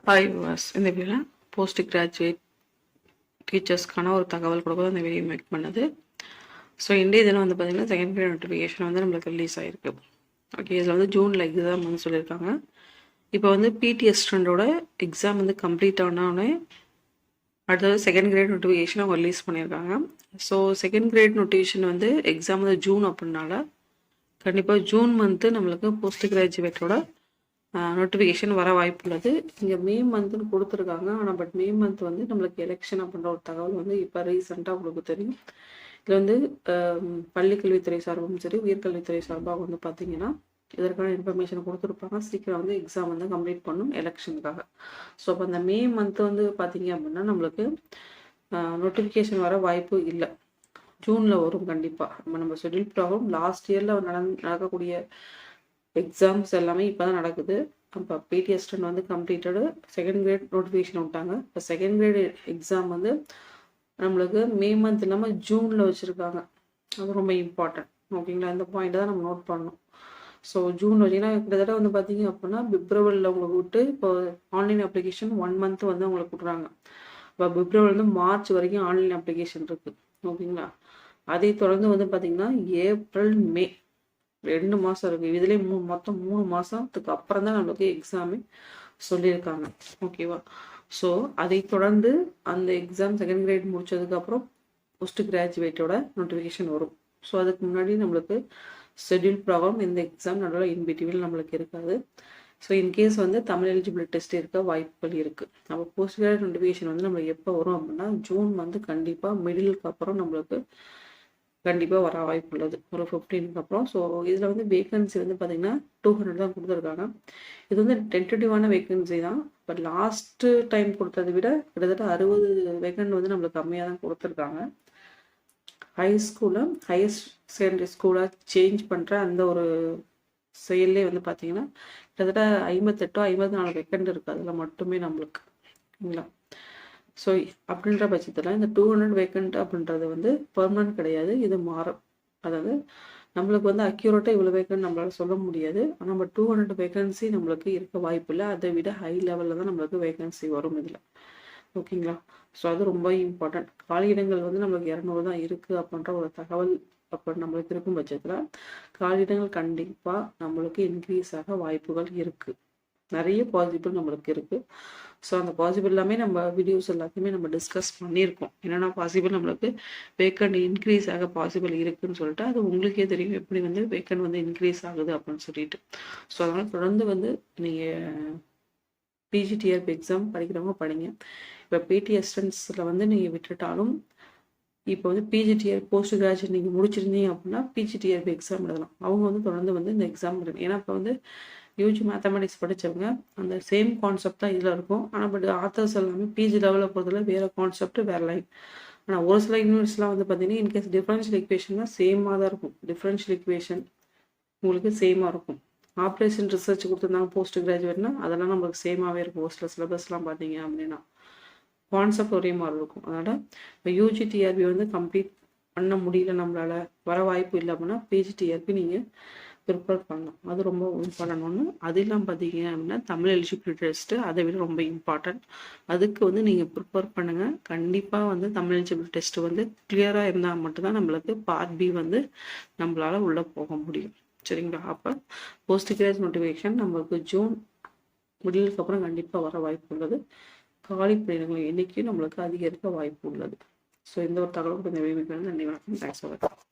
Hi was இந்த வீடியோவில் post graduate டீச்சர்ஸ்க்கான ஒரு தகவல் கொடுக்க அந்த வீடியோ மேக் பண்ணது. ஸோ இன்றைய தினம் வந்து பார்த்திங்கன்னா செகண்ட் கிரேட் நோட்டிஃபிகேஷன் வந்து நம்மளுக்கு ரிலீஸ் ஆகிருக்கு. ஓகே, இதில் வந்து ஜூனில் எக்ஸாம் வந்து சொல்லியிருக்காங்க. இப்போ வந்து பிடிஎஸ் ஸ்டூடெண்டோட எக்ஸாம் வந்து கம்ப்ளீட் ஆனோடனே அடுத்தது செகண்ட் கிரேட் நோட்டிஃபிகேஷன் அவங்க ரிலீஸ் பண்ணியிருக்காங்க. ஸோ செகண்ட் கிரேட் நோட்டிஃபிகேஷன் வந்து எக்ஸாம் வந்து ஜூன் அப்படின்னால கண்டிப்பாக ஜூன் மந்த்து நம்மளுக்கு போஸ்ட் கிராஜுவேட்டோட நோட்டிஃபிகேஷன் வர வாய்ப்பு உள்ளது. இங்கே மே மந்த்னு கொடுத்துருக்காங்க. ஆனால் பட் மே மந்த் வந்து நம்மளுக்கு எலெக்ஷன் அப்படின்ற ஒரு தகவல் வந்து இப்போ ரீசெண்டாக உங்களுக்கு தெரியும். இதில் வந்து பள்ளிக்கல்வித்துறை சார்பும் சரி உயர்கல்வித்துறை சார்பாக வந்து பார்த்தீங்கன்னா இதற்கான இன்ஃபர்மேஷன் கொடுத்துருப்பாங்க. சீக்கிரம் வந்து எக்ஸாம் வந்து கம்ப்ளீட் பண்ணும் எலெக்ஷனுக்காக. ஸோ அப்போ அந்த மே மந்த் வந்து பார்த்தீங்க அப்படின்னா நம்மளுக்கு நோட்டிஃபிகேஷன் வர வாய்ப்பு இல்லை. ஜூனில் வரும் கண்டிப்பாக. நம்ம ஷெட்யூல் ப்ராப்ளம் லாஸ்ட் இயரில் நடக்கக்கூடிய எக்ஸாம்ஸ் எல்லாமே இப்போ தான் நடக்குது. அப்போ பிடிஎஸ் ஸ்டூடெண்ட் வந்து கம்ப்ளீட்டடு செகண்ட் கிரேட் நோட்டிஃபிகேஷன் விட்டாங்க. இப்போ செகண்ட் கிரேட் எக்ஸாம் வந்து நம்மளுக்கு மே மந்த் இல்லாமல் ஜூனில் வச்சுருக்காங்க. அது ரொம்ப இம்பார்ட்டன்ட். ஓகேங்களா, இந்த பாயிண்ட் தான் நம்ம நோட் பண்ணணும். ஸோ ஜூன் வச்சிங்கன்னா கிட்டத்தட்ட வந்து பார்த்தீங்க அப்படின்னா பிப்ரவரியில் உங்களுக்கு விட்டு இப்போ ஆன்லைன் அப்ளிகேஷன் 1 மந்த் வந்து உங்களுக்கு விட்றாங்க. இப்போ பிப்ரவரிலேருந்து மார்ச் வரைக்கும் ஆன்லைன் அப்ளிகேஷன் இருக்குது. ஓகேங்களா, அதை தொடர்ந்து வந்து பார்த்தீங்கன்னா ஏப்ரல் மே 2 மாதம் இருக்குது. இதுலேயே மொத்தம் 3 மாதத்துக்கு அப்புறம் தான் நம்மளுக்கு எக்ஸாமே சொல்லியிருக்காங்க. ஓகேவா, ஸோ அதை தொடர்ந்து அந்த எக்ஸாம் செகண்ட் கிரேட் முடிச்சதுக்கப்புறம் போஸ்ட் கிராஜுவேட்டோட நோட்டிஃபிகேஷன் வரும். ஸோ அதுக்கு முன்னாடி நம்மளுக்கு ஷெட்யூல் ப்ராப்ளம் இந்த எக்ஸாம் நடுவில் இன்பிட்வீன் நம்மளுக்கு இருக்காது. ஸோ இன்கேஸ் வந்து தமிழ் எலிஜிபிலிட்டி டெஸ்ட் இருக்க வாய்ப்புகள் இருக்குது. நம்ம போஸ்ட் கிராஜுவேட் நோட்டிஃபிகேஷன் வந்து நம்மளுக்கு எப்போ வரும் அப்படின்னா ஜூன் வந்து கண்டிப்பாக மிடிலுக்கு அப்புறம் நம்மளுக்கு கண்டிப்பாக வர வாய்ப்பு உள்ளது, ஒரு 15க்கு அப்புறம். ஸோ இதில் வந்து வேகன்சி வந்து பார்த்தீங்கன்னா 200 தான் கொடுத்துருக்காங்க. இது வந்து டென்டேட்டிவான வேகன்சி தான். பட் லாஸ்ட்டு டைம் கொடுத்ததை விட கிட்டத்தட்ட 60 வேகன்ட் வந்து நம்மளுக்கு கம்மியாக தான் கொடுத்துருக்காங்க. ஹையர் செகண்டரி ஸ்கூலாக சேஞ்ச் பண்ணுற அந்த ஒரு செயல்லே வந்து பார்த்தீங்கன்னா கிட்டத்தட்ட 58-54 வேகன்ட் இருக்குது. அதில் மட்டுமே நம்மளுக்கு இல்லைங்களா. ஸோ அப்படின்ற பட்சத்தில் இந்த 200 வேக்கண்ட் அப்படின்றது வந்து பெர்மனன்ட் கிடையாது, இது மாறும். அதாவது நம்மளுக்கு வந்து அக்யூரேட்டாக இவ்வளோ வேக்கண்ட் நம்மளால சொல்ல முடியாது. ஆனால் நம்ம 200 வேகன்சி நம்மளுக்கு இருக்க வாய்ப்பு இல்லை. அதை விட ஹை லெவலில் தான் நம்மளுக்கு வேகன்சி வரும் இதில். ஓகேங்களா, ஸோ அது ரொம்ப இம்பார்ட்டன்ட். காலியிடங்கள் வந்து நம்மளுக்கு 200 தான் இருக்குது அப்படின்ற ஒரு தகவல் அப்போ நம்மளுக்கு இருக்கும் பட்சத்தில் காலியிடங்கள் கண்டிப்பாக நம்மளுக்கு இன்க்ரீஸ் ஆக வாய்ப்புகள் இருக்குது. நிறைய பாசிபிள் நம்மளுக்கு இருக்குது. ஸோ அந்த பாசிபிள் எல்லாமே நம்ம வீடியோஸ் எல்லாத்தையுமே நம்ம டிஸ்கஸ் பண்ணியிருக்கோம். என்னென்னா பாசிபிள் நம்மளுக்கு வேக்கண்ட் இன்க்ரீஸ் ஆக பாசிபிள் இருக்குதுன்னு சொல்லிட்டு அது உங்களுக்கே தெரியும் எப்படி வந்து வேக்கண்ட் வந்து இன்க்ரீஸ் ஆகுது அப்படின்னு சொல்லிட்டு. ஸோ அதனால் தொடர்ந்து வந்து நீங்கள் பிஜிடிஆர்பி எக்ஸாம் படிக்கிறவங்க படிங்க. இப்போ பிடிஎஸ்டன்ஸில் வந்து நீங்கள் விட்டுட்டாலும் இப்போ வந்து பிஜிடிஆர் போஸ்ட் கிராஜுவேட் நீங்கள் முடிச்சிருந்தீங்க அப்படின்னா பிஜிடிஆர்பி எக்ஸாம் எழுதலாம். அவங்க வந்து தொடர்ந்து வந்து இந்த எக்ஸாம் எழுதணும். ஏன்னா இப்போ வந்து யூஜி மேத்தமெட்டிக்ஸ் படித்தவங்க அந்த சேம் கான்செப்ட் தான் இதில் இருக்கும். ஆனால் பட் ஆத்தர்ஸ் எல்லாமே பிஜி லெவலில் பொறுத்தவரை வேறு கான்செப்ட் வேறு லைன். ஆனால் ஒரு சில யூனிவர்ஸ்லாம் வந்து பார்த்தீங்கன்னா இன்கேஸ் டிஃபரன்ஷியல் ஈக்குவேஷன் தான் சேமாக தான் இருக்கும். டிஃபரன்ஷியல் ஈக்குவேஷன் உங்களுக்கு சேமாக இருக்கும். ஆப்ரேஷன் ரிசர்ச் கொடுத்துருந்தாங்க போஸ்ட் கிராஜுவேட்னா அதெல்லாம் நம்மளுக்கு சேமாகவே இருக்கும். ஒரு சில சிலபஸ்லாம் பார்த்தீங்க அப்படின்னா கான்செப்ட் ஒரே மாதிரி இருக்கும். அதனால் இப்போ யூஜிடிஆர்பி வந்து கம்ப்ளீட் பண்ண முடியல, நம்மளால் வர வாய்ப்பு இல்லை அப்படின்னா பிஜிடிஆர்பி நீங்கள் ப்ரிப்பேர் பண்ணலாம். அது ரொம்ப இம்பார்ட்டன்ட் ஒன்று. அதெல்லாம் பார்த்தீங்க அப்படின்னா தமிழ் எலிஜிபிலிட்டி டெஸ்ட்டு அதை விட ரொம்ப இம்பார்ட்டன்ட். அதுக்கு வந்து நீங்கள் ப்ரிப்பேர் பண்ணுங்கள். கண்டிப்பாக வந்து தமிழ் எலிஜிபிலிட்டி டெஸ்ட்டு வந்து கிளியராக இருந்தால் மட்டும்தான் நம்மளுக்கு பார்ட் பி வந்து நம்மளால் உள்ளே போக முடியும். சரிங்களா, அப்போ போஸ்ட் கிராஜுவேட் நோட்டிஃபிகேஷன் நம்மளுக்கு ஜூன் மிடிலுக்கு அப்புறம் கண்டிப்பாக வர வாய்ப்பு உள்ளது. காலி பணியிடங்கள் எண்ணிக்கையும் நம்மளுக்கு அதிகரிக்க வாய்ப்பு உள்ளது. ஸோ இந்த ஒரு தகவலுக்கு இந்த வீடியோ நன்றி, வணக்கம். தேங்க்ஸ் ஃபார் வாட்சிங்.